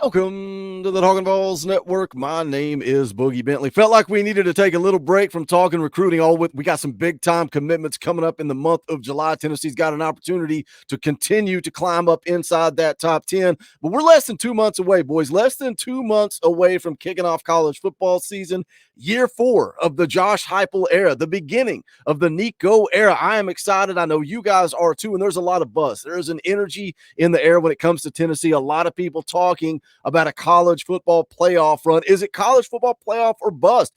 Welcome to the Talkin VAWLS Network. My name is Boogie Bentley. Felt like we needed to take a little break from talking recruiting. We got some big time commitments coming up in the month of July. Tennessee's got an opportunity to continue to climb up inside that top 10. But we're less than 2 months away, boys. Less than 2 months away from kicking off college football season. Year 4 of the Josh Heupel era, the beginning of the Nico era. I am excited. I know you guys are too, and there's a lot of buzz. There's an energy in the air when it comes to Tennessee. A lot of people talking about a college football playoff run. Is it college football playoff or bust?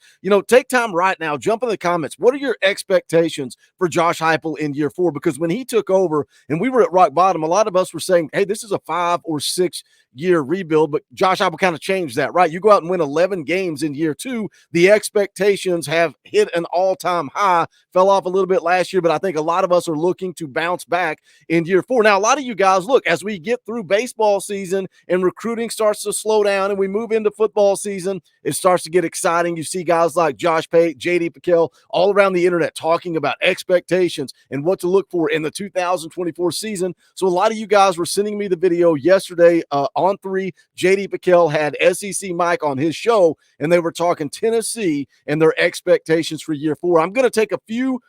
Take time right now. Jump in the comments. What are your expectations for Josh Heupel in year 4? Because when he took over and we were at rock bottom, a lot of us were saying, hey, this is a 5 or 6 year rebuild, but Josh Heupel kind of changed that, right? You go out and win 11 games in year 2. The expectations have hit an all-time high, fell off a little bit last year, but I think a lot of us are looking to bounce back in year 4. Now, a lot of you guys, look, as we get through baseball season and recruiting starts to slow down and we move into football season, it starts to get exciting. You see guys like Josh Pate, JD Pickell, all around the internet talking about expectations and what to look for in the 2024 season. So a lot of you guys were sending me the video yesterday on 3. JD Pickell had SEC Mike on his show, and they were talking Tennessee and their expectations for year 4. I'm going to take a few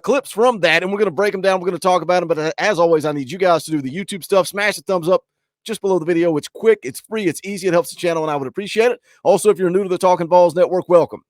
clips from that, and we're going to break them down. We're going to talk about them. But as always, I need you guys to do the YouTube stuff. Smash the thumbs up just below the video. It's quick, it's free, it's easy, it helps the channel, and I would appreciate it. Also, if you're new to the Talkin VAWLS Network, welcome.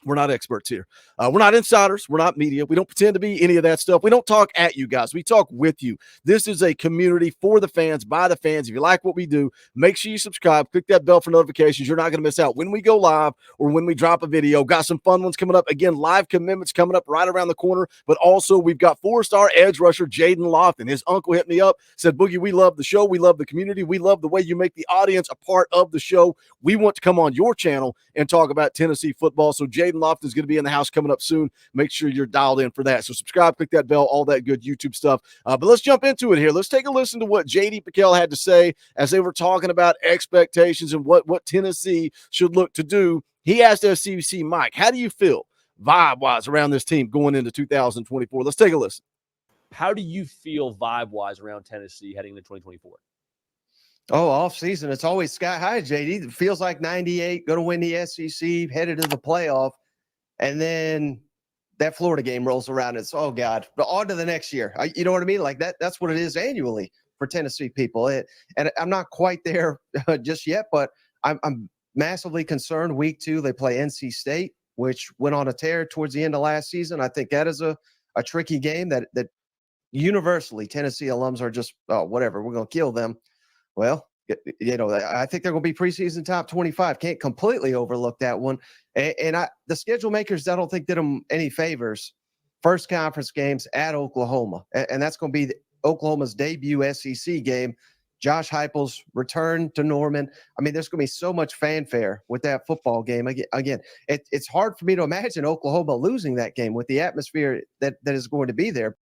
We're not experts here. We're not insiders. We're not media. We don't pretend to be any of that stuff. We don't talk at you guys. We talk with you. This is a community for the fans, by the fans. If you like what we do, make sure you subscribe. Click that bell for notifications. You're not going to miss out when we go live or when we drop a video. Got some fun ones coming up. Again, live commitments coming up right around the corner. But also, we've got 4-star edge rusher Jaden Lofton. His uncle hit me up, said, Boogie, we love the show. We love the community. We love the way you make the audience a part of the show. We want to come on your channel and talk about Tennessee football. So Jaden Lofton is going to be in the house coming up soon. Make sure you're dialed in for that. So subscribe, click that bell, all that good YouTube stuff. But let's jump into it here. Let's take a listen to what JD Pickell had to say as they were talking about expectations and what Tennessee should look to do. He asked SEC Mike, how do you feel vibe-wise around this team going into 2024? Let's take a listen. How do you feel vibe-wise around Tennessee heading into 2024? Oh, off season, it's always sky high, JD. It feels like 98, going to win the SEC, headed to the playoff. And then that Florida game rolls around. It's, oh, God, but on to the next year. You know what I mean? Like that's what it is annually for Tennessee people. And I'm not quite there just yet, but I'm massively concerned. Week 2, they play NC State, which went on a tear towards the end of last season. I think that is a tricky game that universally Tennessee alums are just, oh, whatever, we're going to kill them. Well, I think they're going to be preseason top 25. Can't completely overlook that one. And the schedule makers, I don't think did them any favors. First conference games at Oklahoma. And that's going to be Oklahoma's debut SEC game. Josh Heupel's return to Norman. I mean, there's going to be so much fanfare with that football game. Again, it's hard for me to imagine Oklahoma losing that game with the atmosphere that is going to be there.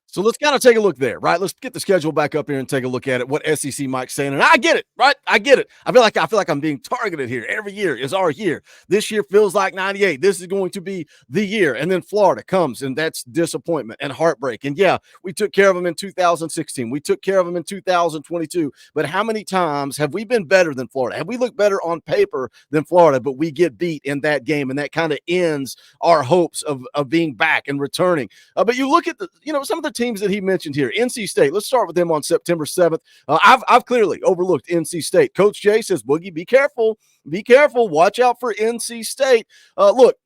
So let's kind of take a look there, right? Let's get the schedule back up here and take a look at it, what SEC Mike's saying. And I get it, right? I get it. I feel like I'm being targeted here. Every year is our year. This year feels like 98. This is going to be the year. And then Florida comes, and that's disappointment and heartbreak. And yeah, we took care of them in 2016. We took care of them in 2022. But how many times have we been better than Florida? Have we looked better on paper than Florida, but we get beat in that game, and that kind of ends our hopes of being back and returning. But you look at some of the teams that he mentioned here. NC State, let's start with them on September 7th. I've clearly overlooked NC State. Coach Jay says, Boogie, be careful, watch out for NC State. Look,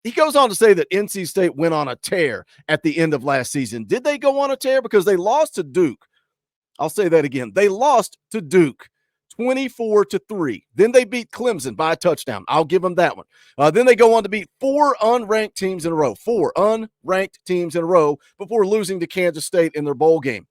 he goes on to say that NC State went on a tear at the end of last season. Did they go on a tear? Because they lost to Duke. I'll say that again. They lost to Duke 24-3. Then they beat Clemson by a touchdown. I'll give them that one. Then they go on to beat 4 unranked teams in a row. 4 unranked teams in a row before losing to Kansas State in their bowl game.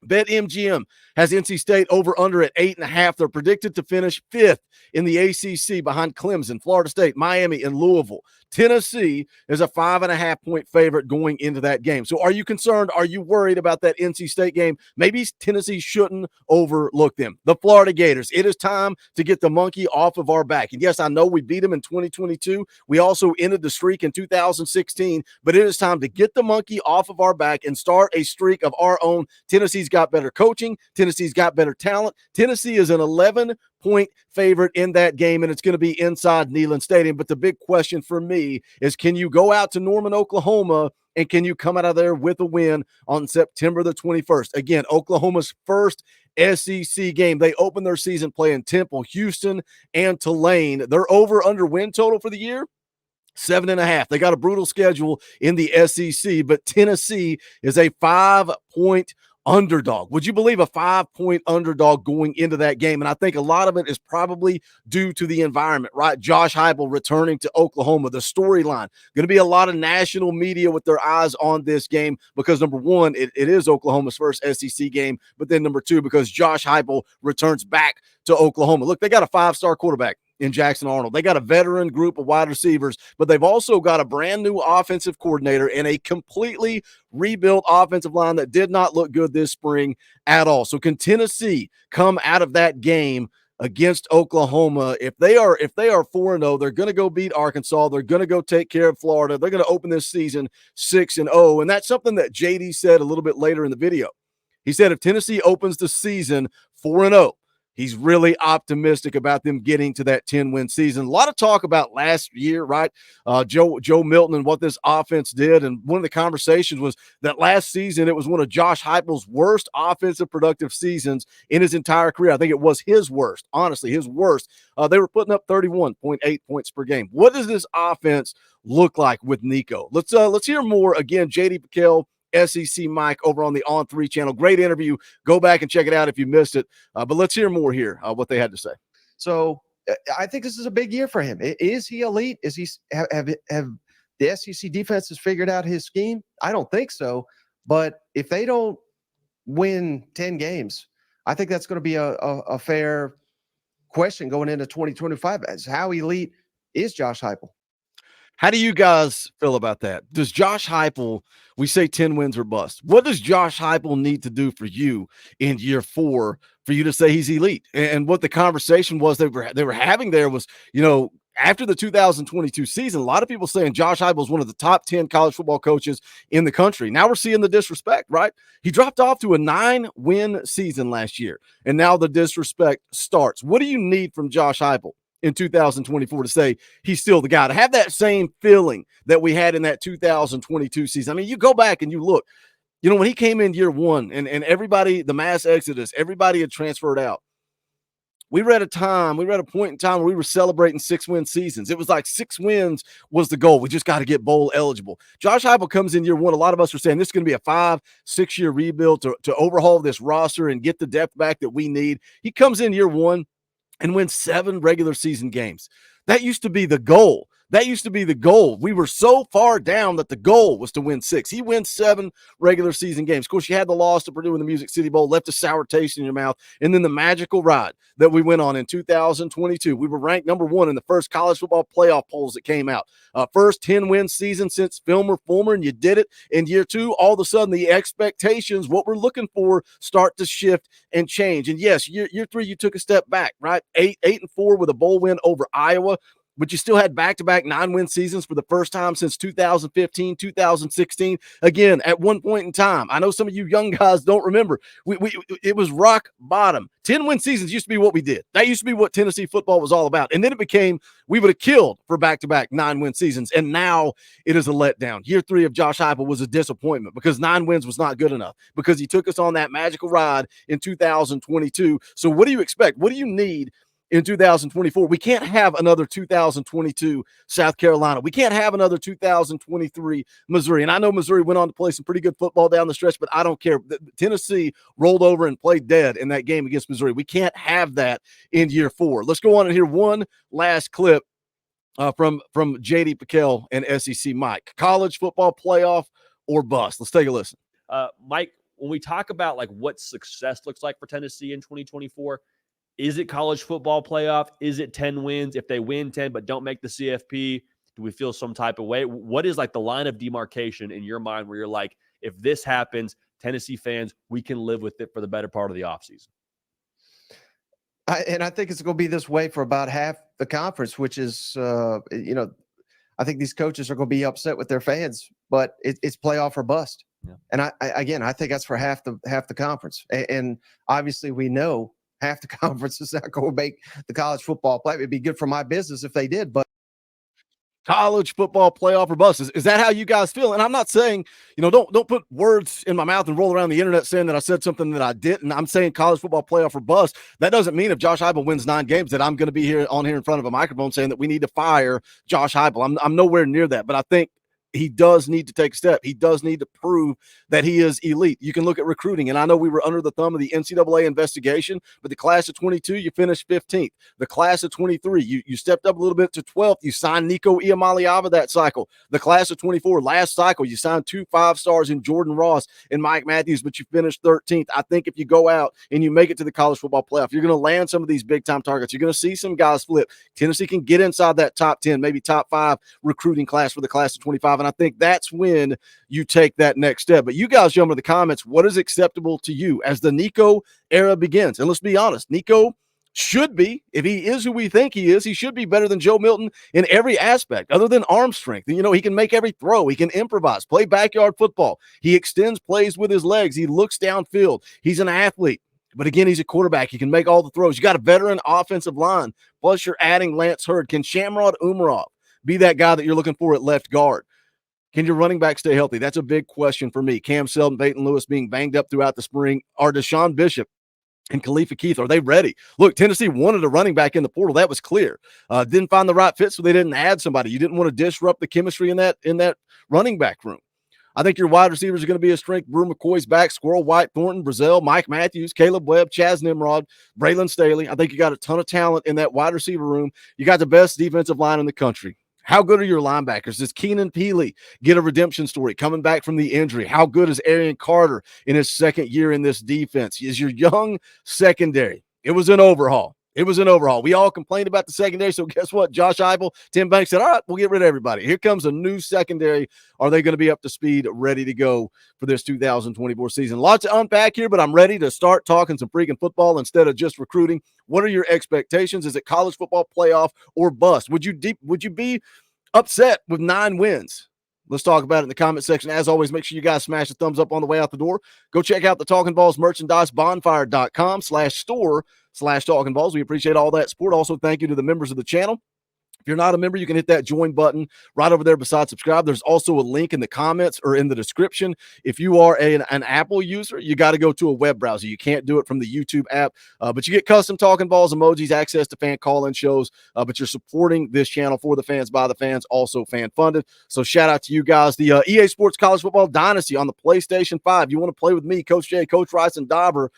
BetMGM has NC State over under at 8.5. They're predicted to finish 5th in the ACC behind Clemson, Florida State, Miami, and Louisville. Tennessee is a 5.5-point favorite going into that game. So are you concerned? Are you worried about that NC State game? Maybe Tennessee shouldn't overlook them. The Florida Gators, it is time to get the monkey off of our back. And yes, I know we beat them in 2022. We also ended the streak in 2016, but it is time to get the monkey off of our back and start a streak of our own. Tennessee's got better coaching. Tennessee's got better talent. Tennessee is an 11-point favorite in that game, and it's going to be inside Neyland Stadium. But the big question for me is, can you go out to Norman, Oklahoma, and can you come out of there with a win on September the 21st? Again, Oklahoma's first SEC game. They open their season playing Temple, Houston, and Tulane. Their over-under win total for the year, 7.5. They got a brutal schedule in the SEC, but Tennessee is a 5-point underdog. Would you believe a 5-point underdog going into that game? And I think a lot of it is probably due to the environment, right? Josh Heupel returning to Oklahoma, the storyline. Going to be a lot of national media with their eyes on this game because, number one, it is Oklahoma's first SEC game, but then number two, because Josh Heupel returns back to Oklahoma. Look, they got a 5-star quarterback in Jackson Arnold. They got a veteran group of wide receivers, but they've also got a brand new offensive coordinator and a completely rebuilt offensive line that did not look good this spring at all. So can Tennessee come out of that game against Oklahoma? If they are 4-0, they're going to go beat Arkansas. They're going to go take care of Florida. They're going to open this season 6-0. And that's something that JD said a little bit later in the video. He said if Tennessee opens the season 4-0, he's really optimistic about them getting to that 10-win season. A lot of talk about last year, right? Joe Milton and what this offense did. And one of the conversations was that last season, it was one of Josh Heupel's worst offensive productive seasons in his entire career. I think it was his worst, honestly, his worst. They were putting up 31.8 points per game. What does this offense look like with Nico? Let's hear more. Again, JD Pickell, SEC Mike over on the On3 channel. Great interview. Go back and check it out if you missed it. But let's hear more here, what they had to say. So I think this is a big year for him. Is he elite? Is he have the SEC defenses figured out his scheme? I don't think so. But if they don't win 10 games, I think that's going to be a fair question going into 2025. As how elite is Josh Heupel? How do you guys feel about that? Does Josh Heupel, we say 10 wins or bust. What does Josh Heupel need to do for you in year 4 for you to say he's elite? And what the conversation was they were having there was, after the 2022 season, a lot of people saying Josh Heupel is one of the top 10 college football coaches in the country. Now we're seeing the disrespect, right? He dropped off to a 9-win season last year, and now the disrespect starts. What do you need from Josh Heupel in 2024 to say he's still the guy, to have that same feeling that we had in that 2022 season? I mean, you go back and you look, when he came in year 1 and everybody, the mass exodus, everybody had transferred out. We were at a point in time where we were celebrating 6-win seasons. It was like 6 wins was the goal. We just got to get bowl eligible. Josh Heupel comes in year 1. A lot of us are saying this is going to be a 5-6 year rebuild to overhaul this roster and get the depth back that we need. He comes in year 1 and win 7 regular season games. That used to be the goal. We were so far down that the goal was to win 6. He wins 7 regular season games. Of course, you had the loss to Purdue in the Music City Bowl, left a sour taste in your mouth. And then the magical ride that we went on in 2022. We were ranked number 1 in the first college football playoff polls that came out. First 10-win season since Fulmer, and you did it in year 2. All of a sudden, the expectations, what we're looking for, start to shift and change. And yes, year 3, you took a step back, right? 8-4 with a bowl win over Iowa. But you still had back-to-back 9-win seasons for the first time since 2015, 2016. Again, at one point in time, I know some of you young guys don't remember, it was rock bottom. 10-win seasons used to be what we did. That used to be what Tennessee football was all about. And then it became, we would have killed for back-to-back 9-win seasons. And now it is a letdown. Year 3 of Josh Heupel was a disappointment because 9 wins was not good enough because he took us on that magical ride in 2022. So what do you expect? What do you need in 2024? We can't have another 2022 South Carolina. We can't have another 2023 Missouri. And I know Missouri went on to play some pretty good football down the stretch, but I don't care. Tennessee rolled over and played dead in that game against Missouri. We can't have that in year 4. Let's go on and hear one last clip from JD Pickell and SEC Mike. College football playoff or bust? Let's take a listen. Mike, when we talk about like what success looks like for Tennessee in 2024, is it college football playoff? Is it 10 wins? If they win 10 but don't make the CFP, do we feel some type of way? What is like the line of demarcation in your mind where you're like, if this happens, Tennessee fans, we can live with it for the better part of the offseason? I think it's going to be this way for about half the conference, which is, I think these coaches are going to be upset with their fans, but it's playoff or bust. Yeah. And I think that's for half the conference. And obviously we know half the conference is not going to make the college football play. It'd be good for my business if they did, but College football playoff or bust. Is that how you guys feel? And I'm not saying, don't put words in my mouth and roll around the internet saying that I said something that I didn't. I'm saying college football playoff or bust. That doesn't mean if Josh Heupel wins 9 games that I'm going to be here in front of a microphone saying that we need to fire Josh Heupel. I'm nowhere near that, but I think he does need to take a step. He does need to prove that he is elite. You can look at recruiting, and I know we were under the thumb of the NCAA investigation, but the class of 22, you finished 15th. The class of 23, you stepped up a little bit to 12th. You signed Nico Iamaleava that cycle. The class of 24, last cycle, you signed 2 5-stars in Jordan Ross and Mike Matthews, but you finished 13th. I think if you go out and you make it to the college football playoff, you're going to land some of these big-time targets. You're going to see some guys flip. Tennessee can get inside that top 10, maybe top 5 recruiting class for the class of 25, and I think that's when you take that next step. But you guys jump into the comments. What is acceptable to you as the Nico era begins? And let's be honest, Nico should be, if he is who we think he is, he should be better than Joe Milton in every aspect other than arm strength. He can make every throw. He can improvise, play backyard football. He extends plays with his legs. He looks downfield. He's an athlete. But again, he's a quarterback. He can make all the throws. You got a veteran offensive line. Plus, you're adding Lance Hurd. Can Shamrod Umarov be that guy that you're looking for at left guard? Can your running back stay healthy? That's a big question for me. Cam Selden, Peyton Lewis being banged up throughout the spring. Are Deshaun Bishop and Khalifa Keith, are they ready? Look, Tennessee wanted a running back in the portal. That was clear. Didn't find the right fit, so they didn't add somebody. You didn't want to disrupt the chemistry in that running back room. I think your wide receivers are going to be a strength. Brew McCoy's back, Squirrel White, Thornton, Brazil, Mike Matthews, Caleb Webb, Chaz Nimrod, Braylon Staley. I think you got a ton of talent in that wide receiver room. You got the best defensive line in the country. How good are your linebackers? Does Keenan Peely get a redemption story coming back from the injury? How good is Arian Carter in his second year in this defense? Is your young secondary? It was an overhaul. We all complained about the secondary, so guess what? Josh Heupel, Tim Banks said, all right, we'll get rid of everybody. Here comes a new secondary. Are they going to be up to speed, ready to go for this 2024 season? Lots to unpack here, but I'm ready to start talking some freaking football instead of just recruiting. What are your expectations? Is it college football playoff or bust? Would you be upset with 9 wins? Let's talk about it in the comment section. As always, make sure you guys smash a thumbs up on the way out the door. Go check out the Talkin VAWLS merchandise, bonfire.com/store/Talkin VAWLS. We appreciate all that support. Also, thank you to the members of the channel. If you're not a member, you can hit that join button right over there beside subscribe. There's also a link in the comments or in the description. If you are an Apple user, you got to go to a web browser. You can't do it from the YouTube app, but you get custom Talkin VAWLS emojis, access to fan call-in shows, but you're supporting this channel for the fans, by the fans, also fan-funded. So shout out to you guys. The EA Sports College Football Dynasty on the PlayStation 5. You want to play with me, Coach Jay, Coach Rice, and Dauber.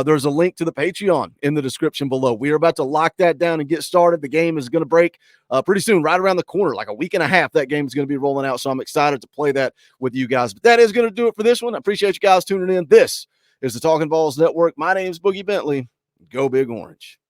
There's a link to the Patreon in the description below. We are about to lock that down and get started. The game is going to break pretty soon, right around the corner, like a week and a half. That game is going to be rolling out, so I'm excited to play that with you guys. But that is going to do it for this one. I appreciate you guys tuning in. This is the Talkin VAWLS Network. My name is Boogie Bentley. Go Big Orange.